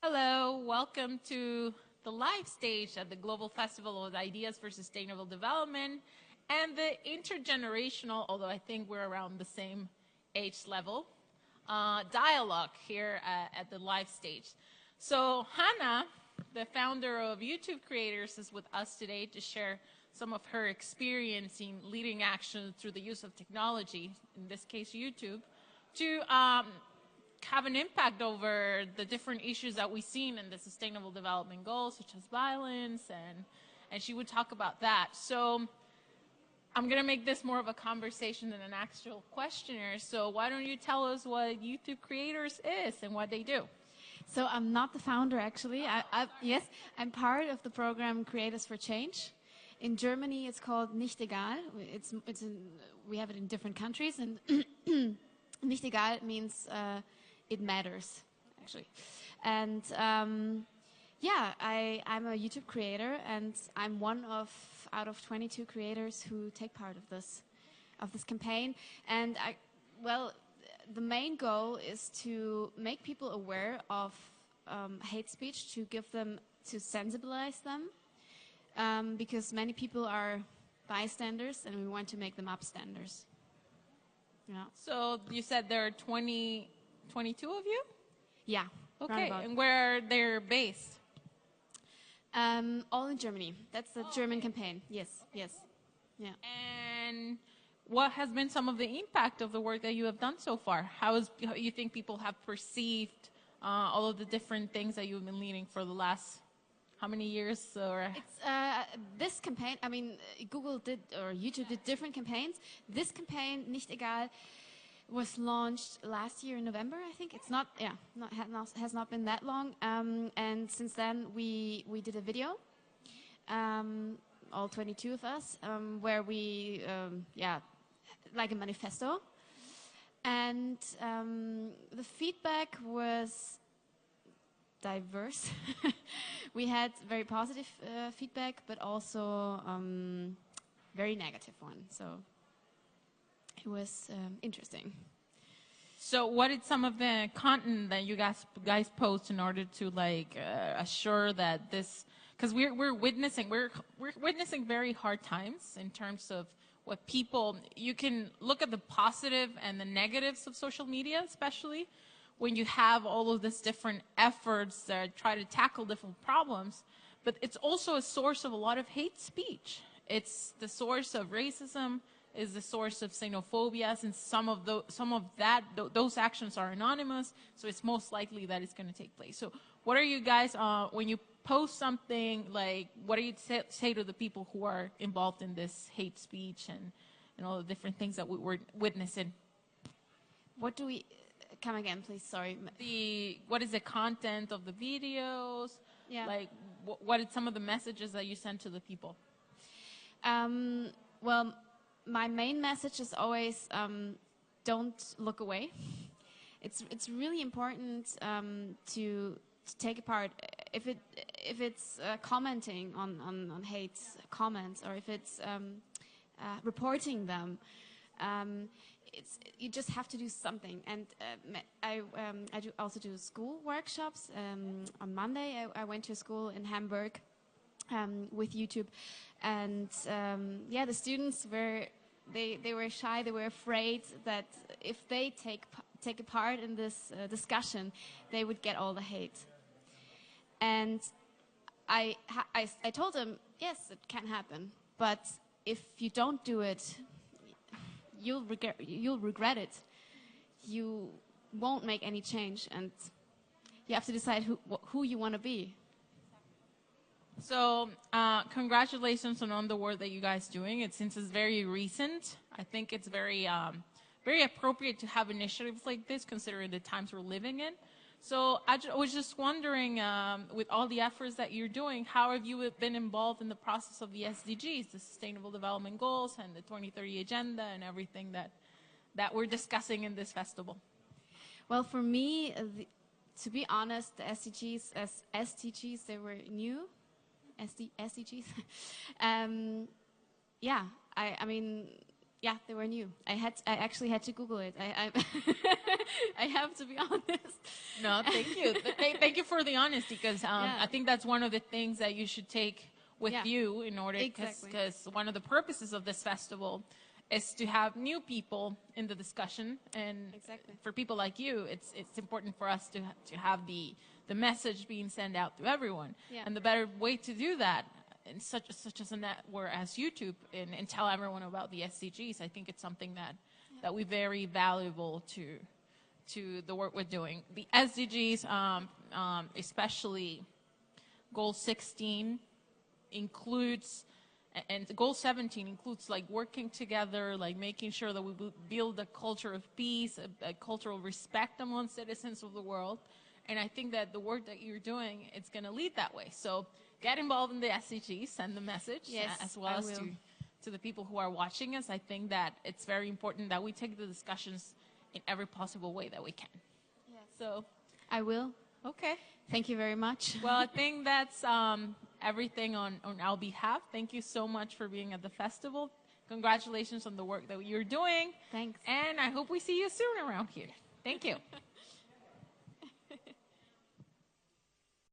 Hello, welcome to the live stage at the Global Festival of Ideas for Sustainable Development and the intergenerational, although I think we're around the same age level, dialogue here at the live stage. So Hannah, the founder of YouTube Creators, is with us today to share some of her experience in leading action through the use of technology, in this case YouTube, to have an impact over the different issues that we've seen in the Sustainable Development Goals, such as violence, and she would talk about that. So I'm going to make this more of a conversation than an actual questionnaire. So why don't you tell us what YouTube Creators is and what they do? So I'm not the founder, actually. Yes, I'm part of the program Creators for Change. In Germany, it's called Nicht Egal. We have it in different countries, and Nicht Egal means it matters, actually. And yeah, I'm a YouTube creator, and I'm one out of 22 creators who take part of this campaign. And the main goal is to make people aware of hate speech, to sensibilize them, because many people are bystanders, and we want to make them upstanders. Yeah. So you said there are 22 of you? Yeah. Okay, and where they're based? All in Germany. That's the German campaign. Yes, yes. Yeah. And what has been some of the impact of the work that you have done so far? How you think people have perceived all of the different things that you've been leading for the last how many years? Or it's this campaign. I mean, Google did or YouTube did different campaigns. This campaign, Nicht Egal, was launched last year in November. I think it's has not been that long. And since then, we did a video, all 22 of us, where we like a manifesto, and the feedback was diverse. We had very positive feedback, but also very negative one. So it was interesting. So what is some of the content that you guys post in order to assure that this, because we're witnessing very hard times in terms of what people, you can look at the positive and the negatives of social media, especially when you have all of these different efforts that try to tackle different problems, but it's also a source of a lot of hate speech. It's the source of racism, is the source of xenophobia, and some of those actions are anonymous, so it's most likely that it's going to take place. So what are you guys, when you post something, what do you say to the people who are involved in this hate speech and all the different things that we're witnessing? What do we... Come again, please. Sorry. What is the content of the videos? Yeah. What are some of the messages that you send to the people? Well, my main message is always don't look away. It's really important to take a part. If it's commenting on hate comments, or if it's reporting them. You just have to do something, and I also do school workshops. On Monday, I went to a school in Hamburg with YouTube, and the students were shy. They were afraid that if they take a part in this discussion, they would get all the hate. And I told them, yes, it can happen, but if you don't do it, you'll regret it. You won't make any change, and you have to decide who you want to be. So congratulations on the work that you guys are doing. Since it's very recent, I think it's very appropriate to have initiatives like this, considering the times we're living in. So I was just wondering, with all the efforts that you're doing, how have you been involved in the process of the SDGs, the Sustainable Development Goals, and the 2030 Agenda, and everything that we're discussing in this festival? Well, for me, to be honest, the SDGs, they were new. SDGs. I mean, Yeah, they were new. I actually had to Google it. I have to be honest. No, thank you. Thank you for the honesty, because I think that's one of the things that you should take with you in order, because one of the purposes of this festival is to have new people in the discussion, and for people like you, it's important for us to have the message being sent out to everyone. And the better way to do that in such as a network as YouTube, and tell everyone about the SDGs. I think it's something that we very valuable to the work we're doing. The SDGs, especially Goal 16, includes, and Goal 17 includes like working together, like making sure that we build a culture of peace, a cultural respect among citizens of the world. And I think that the work that you're doing, it's going to lead that way. So get involved in the SDGs, send the message, as well as to the people who are watching us. I think that it's very important that we take the discussions in every possible way that we can. So I will. Okay. Thank you very much. Well, I think that's everything on our behalf. Thank you so much for being at the festival. Congratulations on the work that you're doing. Thanks. And I hope we see you soon around here. Thank you.